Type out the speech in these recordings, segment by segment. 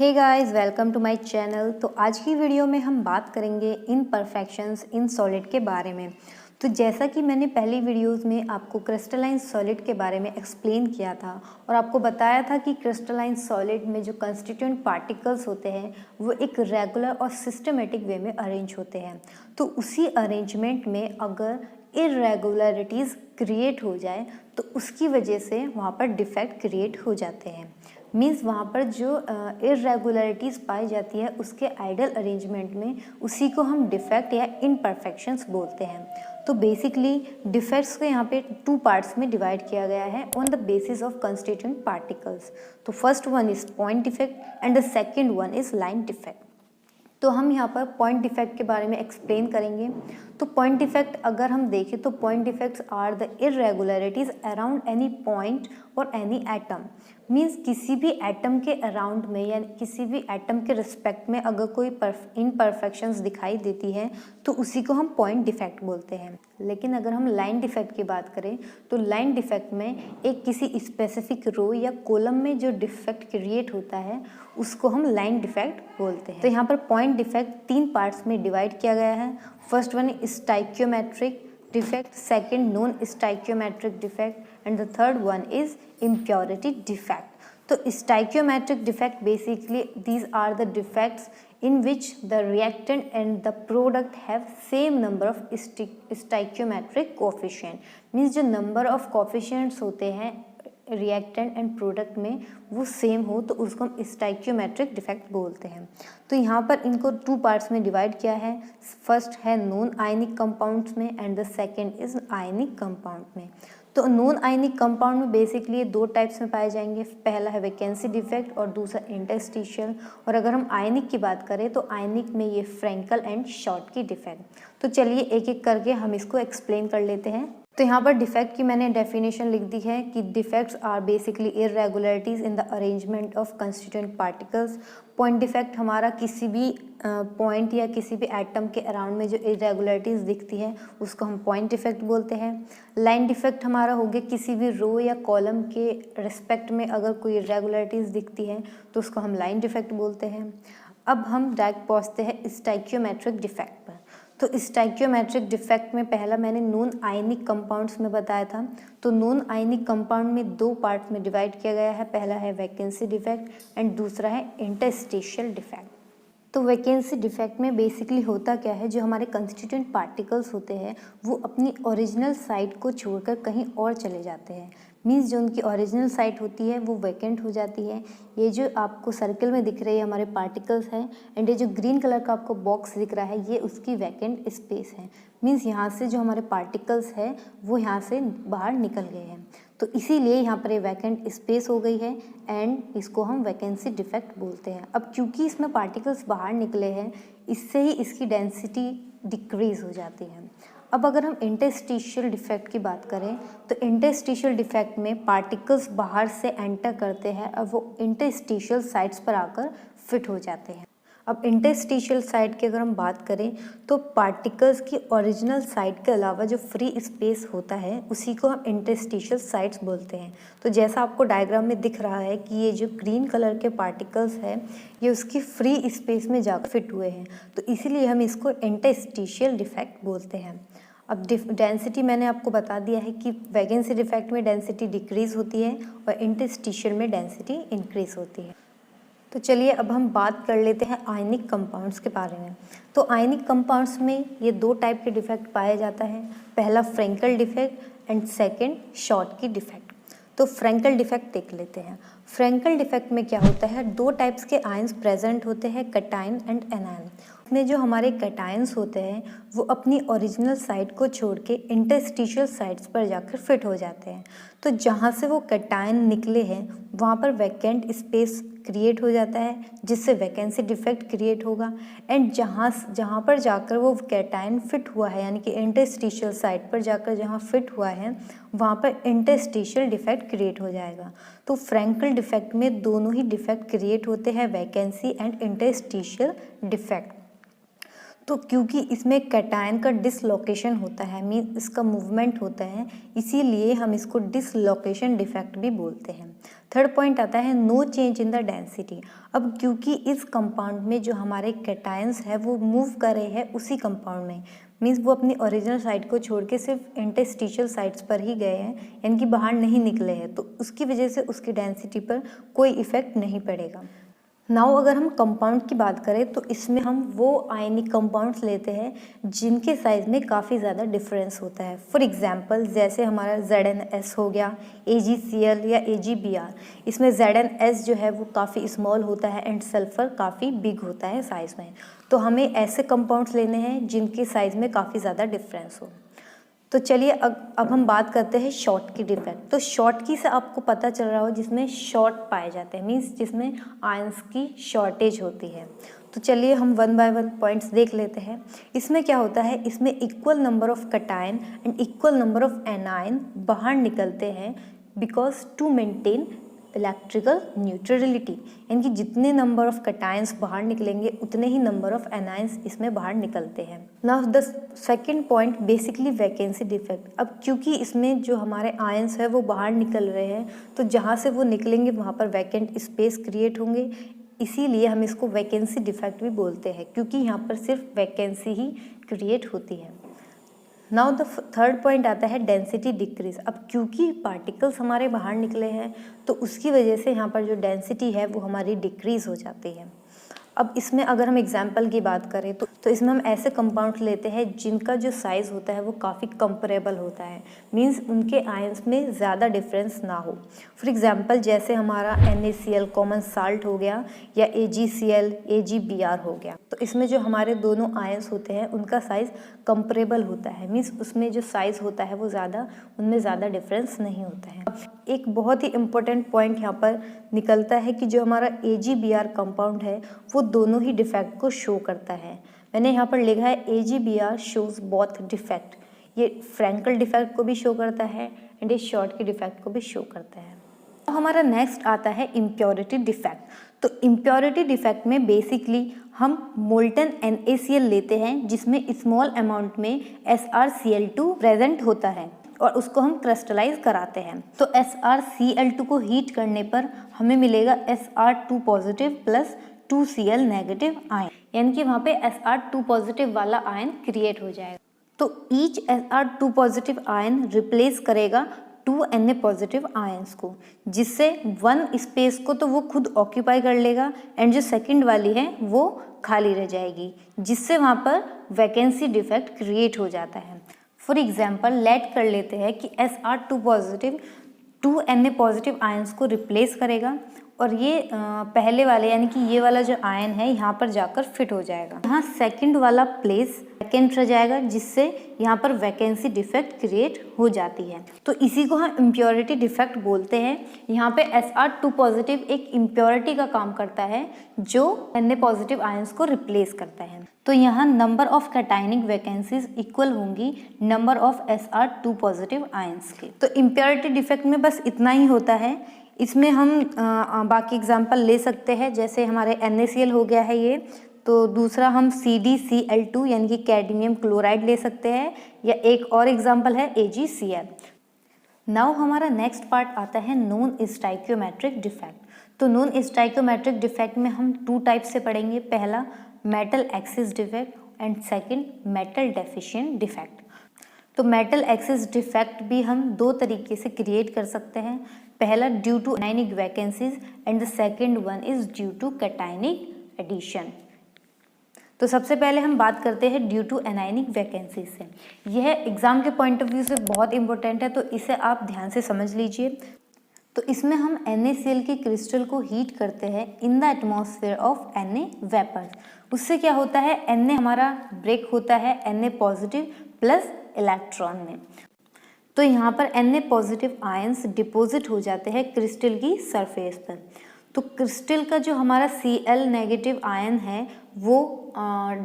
Hey guys, welcome to my channel. तो आज की वीडियो में हम बात करेंगे इम्परफेक्शंस इन सॉलिड के बारे में। तो जैसा कि मैंने पहली वीडियोस में आपको क्रिस्टलाइन सॉलिड के बारे में एक्सप्लेन किया था और आपको बताया था कि क्रिस्टलाइन सॉलिड में जो कंस्टिट्यूएंट पार्टिकल्स होते हैं वो एक रेगुलर और सिस्टमेटिक वे में अरेंज होते हैं। तो उसी अरेंजमेंट में अगर इरेगुलरिटीज़ क्रिएट हो जाए तो उसकी वजह से वहाँ पर डिफेक्ट क्रिएट हो जाते हैं। मीन्स वहाँ पर जो इरेगुलरिटीज़ पाई जाती है उसके आइडियल अरेंजमेंट में उसी को हम डिफेक्ट या इम्परफेक्शंस बोलते हैं। तो बेसिकली डिफेक्ट्स को यहाँ पे टू पार्ट्स में डिवाइड किया गया है on the basis of constituent particles. तो first one is point defect and the second one is line defect. तो हम यहाँ पर पॉइंट डिफेक्ट के बारे में एक्सप्लेन करेंगे। तो पॉइंट डिफेक्ट अगर हम देखें तो point defects are the irregularities around any point और एनी एटम। मीन्स किसी भी एटम के अराउंड में या किसी भी एटम के रिस्पेक्ट में अगर कोई इनपरफेक्शंस दिखाई देती है तो उसी को हम पॉइंट डिफेक्ट बोलते हैं। लेकिन अगर हम लाइन डिफेक्ट की बात करें तो लाइन डिफेक्ट में एक किसी स्पेसिफिक रो या कॉलम में जो डिफेक्ट क्रिएट होता है उसको हम लाइन डिफेक्ट बोलते हैं। तो यहाँ पर पॉइंट डिफेक्ट तीन पार्ट्स में डिवाइड किया गया है। First one stoichiometric defect, second non stoichiometric defect and the third one is impurity defect. So stoichiometric defect basically these are the defects in which the reactant and the product have same number of stoichiometric coefficient. Means जो number of coefficients होते हैं reactant and product में वो same हो तो उसको हम stoichiometric defect बोलते हैं। तो यहाँ पर इनको टू पार्ट्स में डिवाइड किया है। फर्स्ट है नॉन आयनिक कंपाउंड्स में and the second is ionic compound में। तो नॉन आयनिक कंपाउंड में बेसिकली दो टाइप्स में पाए जाएंगे, पहला है वैकेंसी डिफेक्ट और दूसरा इंटरस्टिशियल। और अगर हम आयनिक की बात करें तो आयनिक में ये फ्रैंकल एंड शॉर्ट की डिफेक्ट। तो चलिए एक एक करके हम इसको एक्सप्लेन कर लेते हैं। तो यहाँ पर डिफेक्ट की मैंने डेफिनेशन लिख दी है कि defects are basically irregularities in the arrangement of constituent particles. Point defect हमारा किसी भी पॉइंट या किसी भी एटम के अराउंड में जो इरेगुलरिटीज़ दिखती है उसको हम पॉइंट डिफेक्ट बोलते हैं। लाइन डिफेक्ट हमारा हो गया किसी भी रो या कॉलम के रिस्पेक्ट में अगर कोई इरेगुलरिटीज़ दिखती है तो उसको हम लाइन डिफेक्ट बोलते हैं। अब हम डायरेक्ट पहुँचते हैं स्टाइक्योमेट्रिक डिफेक्ट पर। तो स्टाइक्योमेट्रिक डिफेक्ट में पहला मैंने नॉन आयनिक कंपाउंड्स में बताया था। तो नॉन आयनिक कंपाउंड में दो पार्ट में डिवाइड किया गया है, पहला है वैकेंसी डिफेक्ट एंड दूसरा है इंटरस्टिशियल डिफेक्ट। तो वैकेंसी डिफेक्ट में बेसिकली होता क्या है, जो हमारे कंस्टिट्यूएंट पार्टिकल्स होते हैं वो अपनी ओरिजिनल साइट को छोड़कर कहीं और चले जाते हैं। मीन्स जो उनकी ओरिजिनल साइट होती है वो वैकेंट हो जाती है। ये जो आपको सर्कल में दिख रहे हैं हमारे पार्टिकल्स हैं एंड ये जो ग्रीन कलर का आपको बॉक्स दिख रहा है ये उसकी वैकेंट स्पेस है। मीन्स यहाँ से जो हमारे पार्टिकल्स हैं वो यहाँ से बाहर निकल गए हैं, तो इसीलिए यहाँ पर ये वैकेंट स्पेस हो गई है एंड इसको हम वैकेंसी डिफेक्ट बोलते हैं। अब क्योंकि इसमें पार्टिकल्स बाहर निकले हैं इससे ही इसकी डेंसिटी डिक्रीज हो जाती है। अब अगर हम इंटरस्टिशियल डिफेक्ट की बात करें तो इंटरस्टिशियल डिफेक्ट में पार्टिकल्स बाहर से एंटर करते हैं और वो इंटरस्टिशियल साइट्स पर आकर फिट हो जाते हैं। अब इंटरस्टिशियल साइट की अगर हम बात करें तो पार्टिकल्स की ओरिजिनल साइट के अलावा जो फ्री स्पेस होता है उसी को हम इंटरस्टिशियल साइट्स बोलते हैं। तो जैसा आपको डायग्राम में दिख रहा है कि ये जो ग्रीन कलर के पार्टिकल्स हैं ये उसकी फ्री स्पेस में जाकर फिट हुए हैं, तो इसीलिए हम इसको इंटरस्टिशियल डिफेक्ट बोलते हैं। अब डेंसिटी मैंने आपको बता दिया है कि वैकेंसी डिफेक्ट में डेंसिटी डिक्रीज होती है और इंटरस्टिशियल में डेंसिटी इंक्रीज होती है। तो चलिए अब हम बात कर लेते हैं आयनिक कंपाउंड्स के बारे में। तो आयनिक कंपाउंड्स में ये दो टाइप के डिफेक्ट पाया जाता है, पहला Frenkel defect and second Schottky defect. तो फ्रैंकल डिफेक्ट देख लेते हैं। फ्रैंकल डिफेक्ट में क्या होता है, दो टाइप्स के आयंस प्रेजेंट होते हैं, कैटायन एंड एनायन। इसमें जो हमारे कैटायंस होते हैं वो अपनी ओरिजिनल साइट को छोड़ के इंटरस्टिशियल साइट्स पर जाकर फिट हो जाते हैं। तो जहाँ से वो कैटायन निकले हैं वहाँ पर वैकेंट स्पेस क्रिएट हो जाता है जिससे वैकेंसी डिफेक्ट क्रिएट होगा एंड जहाँ पर जाकर वो कैटायन फिट हुआ है यानी कि इंटरस्टिशियल साइट पर जाकर जहाँ फिट हुआ है वहाँ पर इंटरस्टिशियल डिफेक्ट क्रिएट हो जाएगा। तो फ्रैंकल डिफेक्ट में दोनों ही डिफेक्ट क्रिएट होते हैं, वैकेंसी एंड इंटरस्टिशियल डिफेक्ट। तो क्योंकि इसमें कैटायन का डिसलोकेशन होता है, मीन इसका मूवमेंट होता है, इसीलिए हम इसको डिसलोकेशन डिफेक्ट भी बोलते हैं। थर्ड पॉइंट आता है no change in the density. अब क्योंकि इस कंपाउंड में जो हमारे कैटायंस है वो मूव कर रहे हैं उसी कंपाउंड में, मीन्स वो अपनी ओरिजिनल साइड को छोड़ के सिर्फ इंटरस्टिशियल साइड्स पर ही गए हैं, यानी कि बाहर नहीं निकले हैं, तो उसकी वजह से उसकी डेंसिटी पर कोई इफेक्ट नहीं पड़ेगा। नाउ अगर हम कंपाउंड की बात करें तो इसमें हम वो आयनिक कंपाउंड्स लेते हैं जिनके साइज़ में काफ़ी ज़्यादा डिफरेंस होता है। फॉर एग्जांपल जैसे हमारा ZnS हो गया, AgCl या AgBr। इसमें ZnS जो है वो काफ़ी स्मॉल होता है एंड सल्फ़र काफ़ी बिग होता है साइज़ में। तो हमें ऐसे कंपाउंड्स लेने हैं जिनके साइज़ में काफ़ी ज़्यादा डिफरेंस हो। तो चलिए अब हम बात करते हैं शॉर्ट की डिफेक्ट। तो शॉर्ट की से आपको पता चल रहा हो जिसमें शॉर्ट पाए जाते हैं, मीन्स जिसमें आयंस की शॉर्टेज होती है। तो चलिए हम वन बाय वन पॉइंट्स देख लेते हैं। इसमें क्या होता है, इसमें equal number of cation and equal number of anion बाहर निकलते हैं because to maintain electrical neutrality, यानी कि जितने नंबर ऑफ कैटायंस बाहर निकलेंगे उतने ही नंबर ऑफ एनायंस इसमें बाहर निकलते हैं। Now the second point basically vacancy defect. अब क्योंकि इसमें जो हमारे आयंस है वो बाहर निकल रहे हैं, तो जहाँ से वो निकलेंगे वहाँ पर वैकेंट स्पेस क्रिएट होंगे, इसीलिए हम इसको वैकेंसी डिफेक्ट भी बोलते हैं, क्योंकि यहाँ पर सिर्फ वैकेंसी ही क्रिएट होती है। नाउ द थर्ड पॉइंट आता है डेंसिटी डिक्रीज। अब क्योंकि पार्टिकल्स हमारे बाहर निकले हैं तो उसकी वजह से यहाँ पर जो डेंसिटी है वो हमारी डिक्रीज हो जाती है। अब इसमें अगर हम एग्जाम्पल की बात करें तो इसमें हम ऐसे कंपाउंड लेते हैं जिनका जो साइज़ होता है वो काफ़ी कंपेरेबल होता है, मींस उनके आयंस में ज़्यादा डिफरेंस ना हो। फॉर एग्जांपल जैसे हमारा NaCl कॉमन साल्ट हो गया या AgCl AgBr हो गया, तो इसमें जो हमारे दोनों आयंस होते हैं उनका साइज़ कंपेरेबल होता है, मींस उसमें जो साइज़ होता है वो उनमें ज़्यादा डिफरेंस नहीं होता है। एक बहुत ही इम्पोर्टेंट पॉइंट यहाँ पर निकलता है कि जो हमारा AgBr कंपाउंड है वो दोनों ही डिफेक्ट को शो करता है। मैंने यहाँ पर लिखा है AgBr शोज बोथ डिफेक्ट। ये फ्रैंकल डिफेक्ट को भी शो करता है एंड ये शॉर्ट की डिफेक्ट को भी शो करता है। तो हमारा नेक्स्ट आता है इम्प्योरिटी डिफेक्ट। तो इम्प्योरिटी डिफेक्ट में बेसिकली हम मोल्टन NaCl लेते हैं जिसमें स्मॉल अमाउंट में SrCl2 प्रेजेंट होता है और उसको हम क्रिस्टलाइज कराते हैं। तो SrCl2 को हीट करने पर हमें मिलेगा Sr2 positive plus 2Cl negative ion, यानी कि वहाँ पे Sr2 पॉजिटिव वाला आयन क्रिएट हो जाएगा। तो each Sr2 positive ion replace करेगा 2 Na पॉजिटिव आयंस को, जिससे वन स्पेस को तो वो खुद ऑक्यूपाई कर लेगा एंड जो सेकंड वाली है वो खाली रह जाएगी, जिससे वहाँ पर वैकेंसी डिफेक्ट क्रिएट हो जाता है। फॉर एग्जाम्पल लेट कर लेते हैं कि Sr2 positive 2 Na positive ions को रिप्लेस करेगा और ये पहले वाले यानी कि ये वाला जो आयन है यहाँ पर जाकर फिट हो जाएगा। यहाँ सेकंड वाला प्लेस वैकेंट रह जाएगा, जिससे यहाँ पर वैकेंसी डिफेक्ट क्रिएट हो जाती है। तो इसी को हम इम्प्योरिटी डिफेक्ट बोलते हैं। यहाँ पे Sr2 पॉजिटिव एक इम्प्योरिटी का काम करता है जो Na पॉजिटिव आयंस को रिप्लेस करता है। तो यहाँ number of cationic vacancies equal होंगी number of Sr2 positive ions के। तो इम्प्योरिटी डिफेक्ट में बस इतना ही होता है। इसमें हम बाकी एग्जांपल ले सकते हैं, जैसे हमारे NaCl हो गया है ये, तो दूसरा हम CdCl2 यानी कि कैडमियम क्लोराइड ले सकते हैं, या एक और एग्जांपल है AgCl। नाउ हमारा नेक्स्ट पार्ट आता है नॉन स्टाइकियोमेट्रिक डिफेक्ट। तो नॉन स्टाइकियोमेट्रिक डिफेक्ट में हम 2 टाइप से पढ़ेंगे, पहला metal excess defect and second metal deficient defect. तो मेटल एक्सिस डिफेक्ट भी हम 2 तरीके से क्रिएट कर सकते हैं, पहला due to anionic vacancies and the second one is due to cationic addition. तो सबसे पहले हम बात करते हैं ड्यू टू एनायनिक वैकेंसीज से। यह एग्जाम के पॉइंट ऑफ व्यू से बहुत इंपॉर्टेंट है, तो इसे आप ध्यान से समझ लीजिए। तो इसमें हम NaCl की क्रिस्टल को हीट करते हैं in the atmosphere of Na vapours. उससे क्या होता है, Na हमारा ब्रेक होता है Na पॉजिटिव प्लस इलेक्ट्रॉन में। तो यहाँ पर Na पॉजिटिव आयंस डिपॉजिट हो जाते हैं क्रिस्टल की सरफेस पर। तो क्रिस्टल का जो हमारा Cl नेगेटिव आयन है वो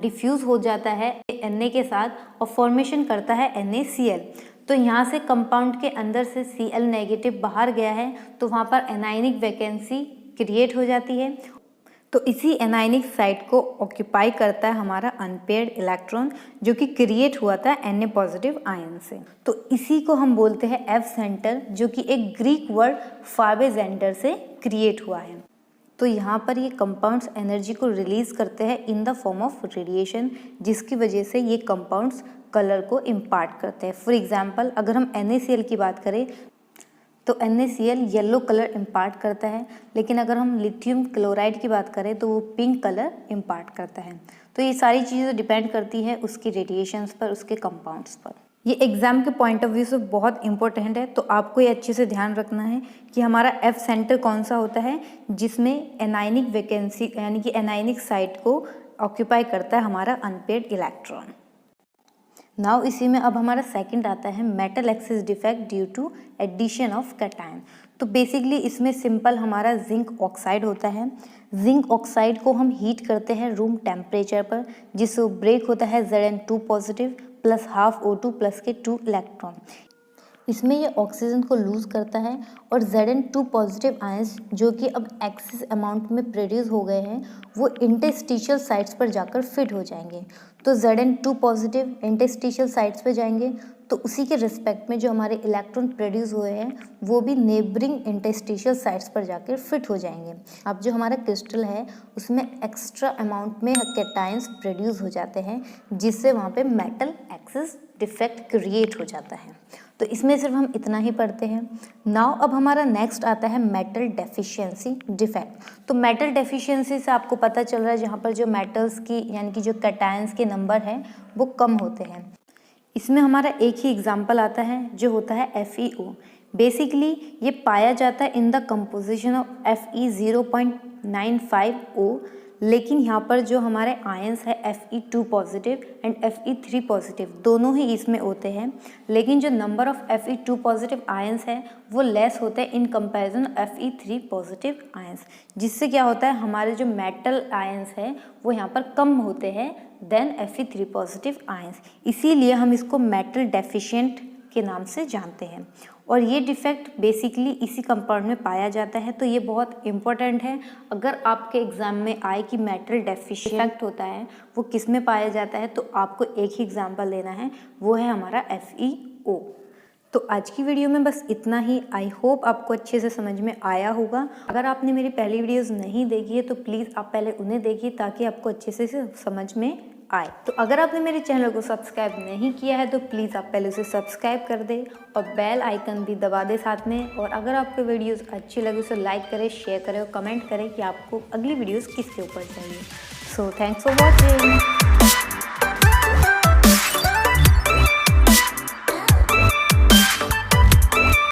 डिफ्यूज हो जाता है Na के साथ और फॉर्मेशन करता है NaCl। तो यहाँ से कंपाउंड के अंदर से Cl नेगेटिव बाहर गया है, तो वहाँ पर एनायनिक वैकेंसी क्रिएट हो जाती है। तो इसी एनायनिक साइट को ऑक्यूपाई करता है हमारा अनपेयर्ड इलेक्ट्रॉन, जो कि क्रिएट हुआ था Na पॉजिटिव आयन से। तो इसी को हम बोलते हैं एफ सेंटर, जो कि एक ग्रीक वर्ड फार्बेजेंडर से क्रिएट हुआ है। तो यहाँ पर ये कंपाउंड्स एनर्जी को रिलीज करते हैं in the form of radiation, जिसकी वजह से ये कंपाउंड्स कलर को इम्पार्ट करते हैं। फॉर एग्जांपल अगर हम NaCl की बात करें तो NaCl येलो कलर इम्पार्ट करता है, लेकिन अगर हम लिथियम क्लोराइड की बात करें तो वो पिंक कलर इम्पार्ट करता है। तो ये सारी चीज़ें डिपेंड करती है उसकी रेडिएशंस पर, उसके कंपाउंड्स पर। ये एग्जाम के पॉइंट ऑफ व्यू से बहुत इंपॉर्टेंट है, तो आपको ये अच्छे से ध्यान रखना है कि हमारा एफ सेंटर कौन सा होता है जिसमें एनायनिक वैकेंसी यानी कि एनायनिक साइट को ऑक्यूपाई करता है हमारा अनपेयर्ड इलेक्ट्रॉन। नाउ इसी में अब हमारा सेकंड आता है metal excess defect due to addition of cation. तो बेसिकली इसमें सिंपल हमारा जिंक ऑक्साइड होता है। जिंक ऑक्साइड को हम हीट करते हैं रूम टेम्परेचर पर, जिससे ब्रेक होता है Zn2 positive plus half O2 plus के 2 इलेक्ट्रॉन। इसमें ये ऑक्सीजन को लूज़ करता है और Zn2 पॉजिटिव आयंस जो कि अब एक्सेस अमाउंट में प्रोड्यूस हो गए हैं वो इंटरस्टिशियल साइट्स पर जाकर फिट हो जाएंगे। तो Zn2 पॉजिटिव इंटरस्टिशियल साइट्स पर जाएंगे तो उसी के रिस्पेक्ट में जो हमारे इलेक्ट्रॉन प्रोड्यूस हुए हैं वो भी नेबरिंग इंटरस्टिशियल साइट्स पर जाकर फिट हो जाएंगे। अब जो हमारा क्रिस्टल है उसमें एक्स्ट्रा अमाउंट में कैटायंस प्रोड्यूस हो जाते हैं, जिससे वहाँ पे मेटल एक्सिस डिफेक्ट क्रिएट हो जाता है। तो इसमें सिर्फ हम इतना ही पढ़ते हैं। नाउ अब हमारा नेक्स्ट आता है मेटल डेफिशिएंसी डिफेक्ट। तो मेटल डेफिशिएंसी से आपको पता चल रहा है जहाँ पर जो मेटल्स की यानी कि जो कैटायंस के नंबर हैं वो कम होते हैं। इसमें हमारा एक ही एग्जाम्पल आता है जो होता है FeO। बेसिकली ये पाया जाता है in the composition of Fe0.95O, लेकिन यहाँ पर जो हमारे आयंस है Fe2 positive and Fe3 positive दोनों ही इसमें होते हैं, लेकिन जो number of Fe2 positive ions है वो लेस होते हैं in comparison Fe3 positive ions, जिससे क्या होता है हमारे जो मेटल आयंस है वो यहाँ पर कम होते हैं देन Fe3 पॉजिटिव आयंस। इसीलिए हम इसको मेटल डेफिशिएंट के नाम से जानते हैं और ये डिफेक्ट बेसिकली इसी कंपाउंड में पाया जाता है। तो ये बहुत इंपॉर्टेंट है। अगर आपके एग्जाम में आए कि मेटल डेफिशिएंट होता है वो किस में पाया जाता है तो आपको एक ही एग्जाम्पल लेना है, वो है हमारा FeO। तो आज की वीडियो में बस इतना ही। आई होप आपको अच्छे से समझ में आया होगा। अगर आपने मेरी पहली वीडियोस नहीं देखी है तो प्लीज़ आप पहले उन्हें देखिए ताकि आपको अच्छे से समझ में आए। तो अगर आपने मेरे चैनल को सब्सक्राइब नहीं किया है तो प्लीज़ आप पहले उसे सब्सक्राइब कर दें और बेल आइकन भी दबा दें साथ में। और अगर आपको वीडियोस अच्छी लगे उसे लाइक करें, शेयर करें और कमेंट करें कि आपको अगली वीडियोस किसके ऊपर चाहिए। So thanks for watching.